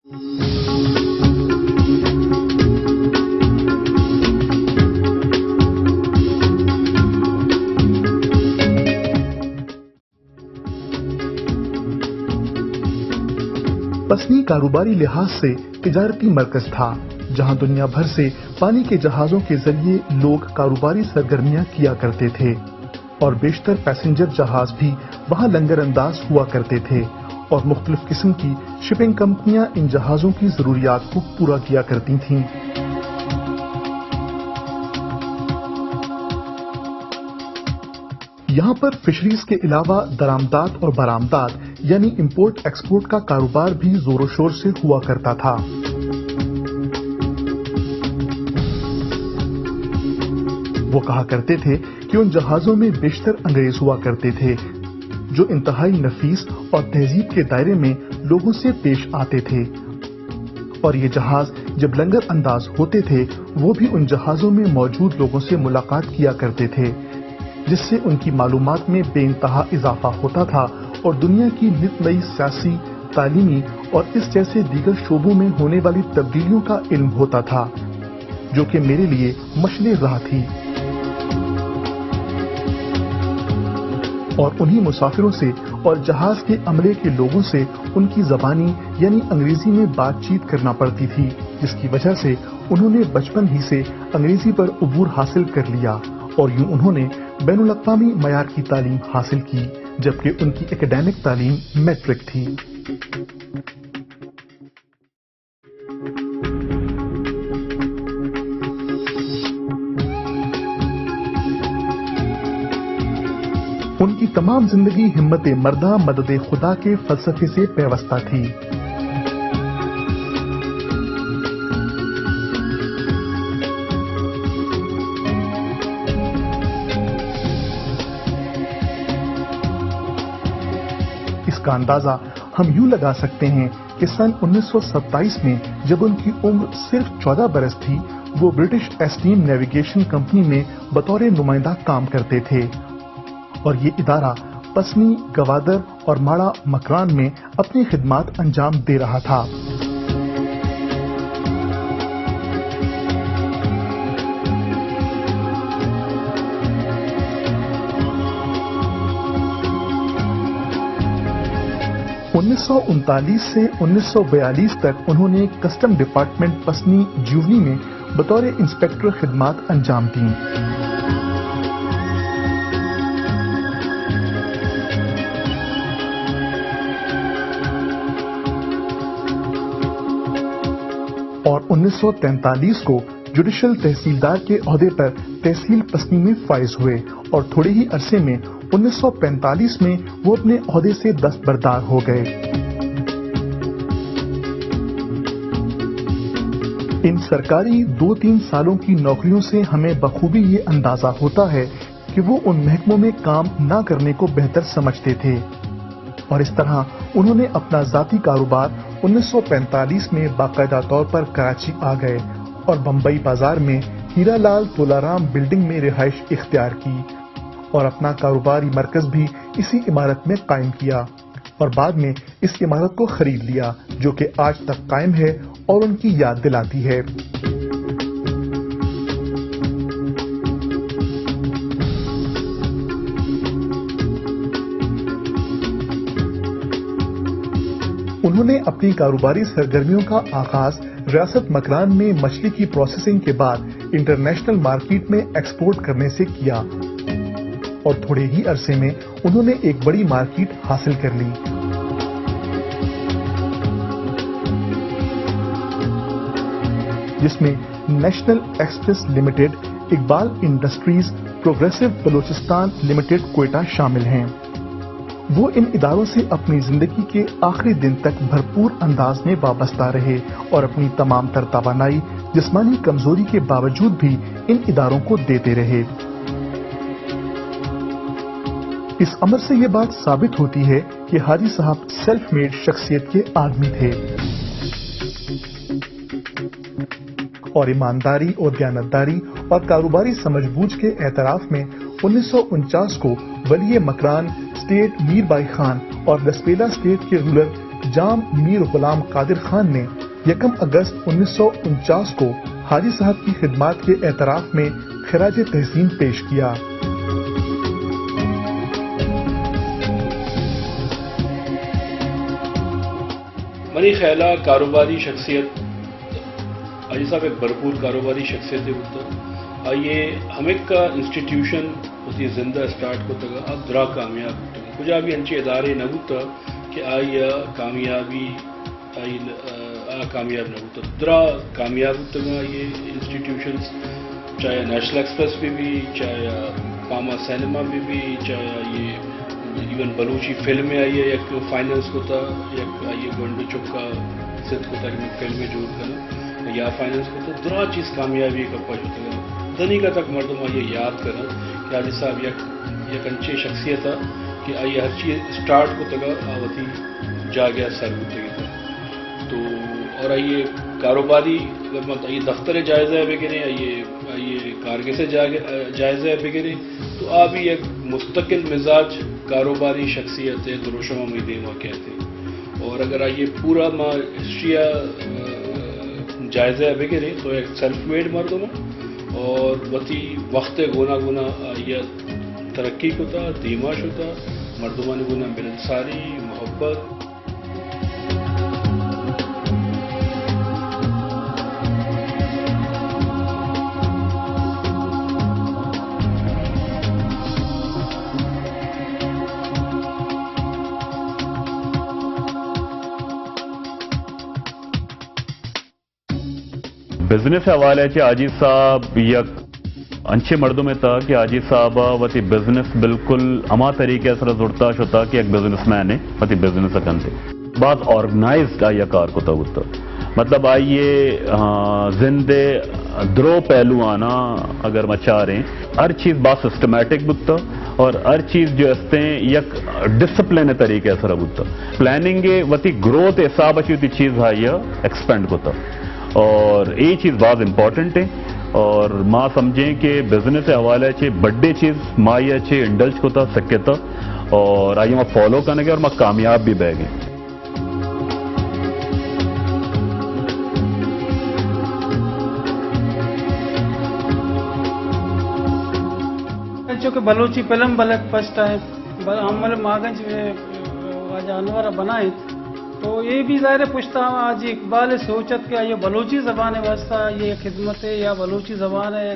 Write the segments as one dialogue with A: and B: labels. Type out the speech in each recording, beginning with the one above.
A: پسنی کاروباری لحاظ سے تجارتی مرکز تھا، جہاں دنیا بھر سے پانی کے جہازوں کے ذریعے لوگ کاروباری سرگرمیاں کیا کرتے تھے، اور بیشتر پیسنجر جہاز بھی وہاں لنگر انداز ہوا کرتے تھے، اور مختلف قسم کی شپنگ کمپنیاں ان جہازوں کی ضروریات کو پورا کیا کرتی تھیں۔ یہاں پر فشریز کے علاوہ درآمدات اور برآمدات یعنی امپورٹ ایکسپورٹ کا کاروبار بھی زور و شور سے ہوا کرتا تھا۔ وہ کہا کرتے تھے کہ ان جہازوں میں بیشتر انگریز ہوا کرتے تھے، جو انتہائی نفیس اور تہذیب کے دائرے میں لوگوں سے پیش آتے تھے، اور یہ جہاز جب لنگر انداز ہوتے تھے وہ بھی ان جہازوں میں موجود لوگوں سے ملاقات کیا کرتے تھے، جس سے ان کی معلومات میں بے انتہا اضافہ ہوتا تھا اور دنیا کی نت نئی سیاسی، تعلیمی اور اس جیسے دیگر شعبوں میں ہونے والی تبدیلیوں کا علم ہوتا تھا، جو کہ میرے لیے مشعل راہ تھی۔ اور انہی مسافروں سے اور جہاز کے عملے کے لوگوں سے ان کی زبانی یعنی انگریزی میں بات چیت کرنا پڑتی تھی، جس کی وجہ سے انہوں نے بچپن ہی سے انگریزی پر عبور حاصل کر لیا، اور یوں انہوں نے بین الاقوامی معیار کی تعلیم حاصل کی، جبکہ ان کی اکیڈیمک تعلیم میٹرک تھی۔ ان کی تمام زندگی ہمت مردہ مدد خدا کے فلسفے سے پیوستہ تھی۔ اس کا اندازہ ہم یوں لگا سکتے ہیں کہ سن 1927 میں جب ان کی عمر صرف 14 برس تھی، وہ برٹش ایسٹیم نیویگیشن کمپنی میں بطور نمائندہ کام کرتے تھے، اور یہ ادارہ پسنی، گوادر اور ماڑا مکران میں اپنی خدمات انجام دے رہا تھا۔ انیس سو 1939 سے 1942 تک انہوں نے کسٹم ڈپارٹمنٹ پسنی جیونی میں بطور انسپیکٹر خدمات انجام دیں۔ اور 1943 کو جوڈیشل تحصیلدار کے عہدے پر تحصیل پسنی میں فائز ہوئے، اور تھوڑے ہی عرصے میں 1945 میں وہ اپنے عہدے سے دستبردار ہو گئے۔ ان سرکاری 2-3 سالوں کی نوکریوں سے ہمیں بخوبی یہ اندازہ ہوتا ہے کہ وہ ان محکموں میں کام نہ کرنے کو بہتر سمجھتے تھے، اور اس طرح انہوں نے اپنا ذاتی کاروبار 1945 میں باقاعدہ طور پر کراچی آ گئے اور بمبئی بازار میں ہیرا لال تولارام بلڈنگ میں رہائش اختیار کی، اور اپنا کاروباری مرکز بھی اسی عمارت میں قائم کیا، اور بعد میں اس عمارت کو خرید لیا، جو کہ آج تک قائم ہے اور ان کی یاد دلاتی ہے۔ انہوں نے اپنی کاروباری سرگرمیوں کا آغاز ریاست مکران میں مچھلی کی پروسیسنگ کے بعد انٹرنیشنل مارکیٹ میں ایکسپورٹ کرنے سے کیا، اور تھوڑے ہی عرصے میں انہوں نے ایک بڑی مارکیٹ حاصل کر لی۔ جس میں national express limited, Iqbal industries, progressive Balochistan limited Quetta شامل ہیں۔ وہ ان اداروں سے اپنی زندگی کے آخری دن تک بھرپور انداز میں وابستہ رہے، اور اپنی تمام تر توانائی جسمانی کمزوری کے باوجود بھی ان اداروں کو دیتے رہے۔ اس عمل سے یہ بات ثابت ہوتی ہے کہ حاجی صاحب سیلف میڈ شخصیت کے آدمی تھے، اور ایمانداری اور دیانتداری اور کاروباری سمجھ بوجھ کے اعتراف میں 1949 کو ولی Makran state Mir by Khan اور دسپیلا اسٹیٹ کے رولر جام میر غلام قادر خان نے 1 اگست 1949 کو حاجی صاحب کی خدمات کے اعتراف میں خراج تحسین پیش کیا۔
B: منی خیالہ کاروباری شخصیت حاجی صاحب ایک بھرپور کاروباری شخصیت ہوتا آئیے ہم ایک کا انسٹیٹیوشن ہوتی زندہ سٹارٹ کو تگا اب درا کامیاب ہوتا کجا بھی انچے ادارے نہ ہوتا کہ آئیے کامیابی آئی کامیاب نہ ہوتا درا کامیاب ہوتا گا یہ انسٹیٹیوشنز چاہے نیشنل ایکسپریس پہ بھی چاہے پاما سینما میں بھی چاہے یہ ایون بلوچی فلم میں آئیے ایک فائننس کو تھا ایک آئیے گنڈ چکا ست کو تھا کہ میں فلمیں جوڑ کرنا یا فائننس کو تھا درا چیز کامیابی کا پاش ہوتا گا دنی کا تک مردم آئیے یاد کرنا کہ حاجی صاحب یک انچے شخصیت تھا کہ آئیے ہر چیز اسٹارٹ کو تگا آوتی جا گیا سر ہوتے گی تو اور آئیے کاروباری آئیے دفتر جائزہ وغیرہ آئیے کارگے سے جائزہ وغیرہ تو آپ ہی ایک مستقل مزاج کاروباری شخصیت ہے دروشمہ میدیمہ کہتے ہیں اور اگر آئیے پورا ہسٹری جائزہ وغیرہ تو ایک سیلف میڈ مردم اور وتی وقت گونا گونا آئیے ترقی کو تھا دیماش ہوتا مردمان گنا ملنساری محبت
C: بزنس حوالے سے حاجی صاحب یک انچے مردوں میں تھا کہ حاجی صاحب وتی بزنس بالکل اما طریقے سے جڑتا شتا کہ ایک بزنس مین ہے وتی بزنس اکنتے بات آرگنائزڈ آئیے کار کو ہوتا مطلب آئیے زندے درو پہلو آنا اگر مچا رہے ہر چیز بات سسٹمیٹک بتا اور ہر چیز جو ہستے ہیں یک ڈسپلن طریقے سے بتا پلاننگ وتی گروتھ حساب اچھی ہوتی چیز آئیے ایکسپینڈ ہوتا اور یہ چیز بہت امپورٹنٹ ہے اور ماں سمجھیں کہ بزنس حوالے سے بڑے چیز ماں یہ اچھے انڈلج کو تھا سکے تھا اور آئیے ماں فالو کرنے گے اور ماں کامیاب بھی بہ گئے
D: چونکہ بلوچی فلم بلک فسٹ ہے ہم ماگنج جانور بنائے تو یہ بھی ظاہر پوچھتا ہوں آج اقبال سوچت کہ یہ بلوچی زبان واسطہ یہ خدمت ہے یا بلوچی زبان ہے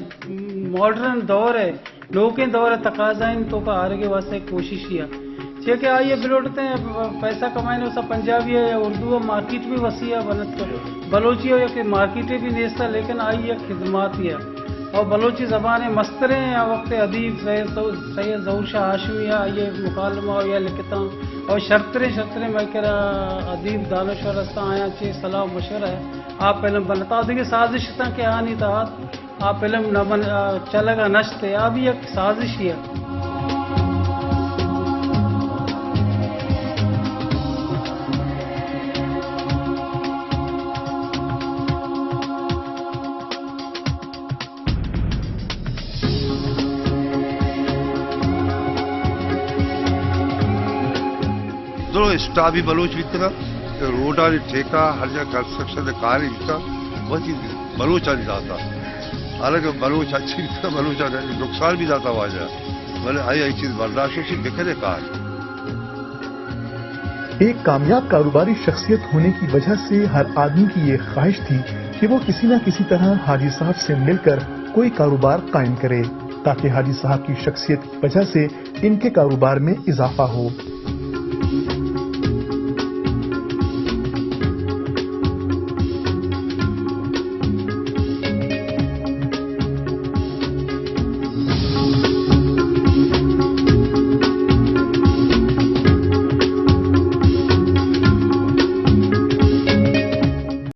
D: ماڈرن دور ہے لوگیں دور تقاضا ان تو کا آرگے واسطے کوشش کیا کہ آئیے بلوٹتے ہیں پیسہ کمائنے واسطہ پنجابی ہے یا اردو ہے مارکیٹ بھی وسیع ہے بنت بلوچی ہے کہ مارکیٹیں بھی نیستا لیکن آئیے خدمات ہی ہے اور بلوچی زبان مسترے ہیں وقت ادیب سید ظہور شاہ ہاشمی یا یہ مکالمہ یا لکھتا اور شرطرے میں کرا ادیب دانشور رستہ آیا چی صلاح مشورہ ہے آپ پہلے بنتا دیکھیں سازش تھا کہ آنی تھا آپ پہلے نہ چلے گا نشتے آپ بھی ایک سازش ہی ہے
E: اسٹاف بھی بلوچ بکتا روڈا ٹھیکہ ہر جگہ کنسٹرکشن کار بکتا وہ چیز بلوچا نہیں جاتا حالانکہ بلوچ اچھی بلوچا نقصان بھی جاتا ہوا جائے بولے آئی چیز برداشت ہوتی بکھرے کار
A: ایک کامیاب کاروباری شخصیت ہونے کی وجہ سے ہر آدمی کی یہ خواہش تھی کہ وہ کسی نہ کسی طرح حاجی صاحب سے مل کر کوئی کاروبار قائم کرے تاکہ حاجی صاحب کی شخصیت کی وجہ سے ان کے کاروبار میں اضافہ ہو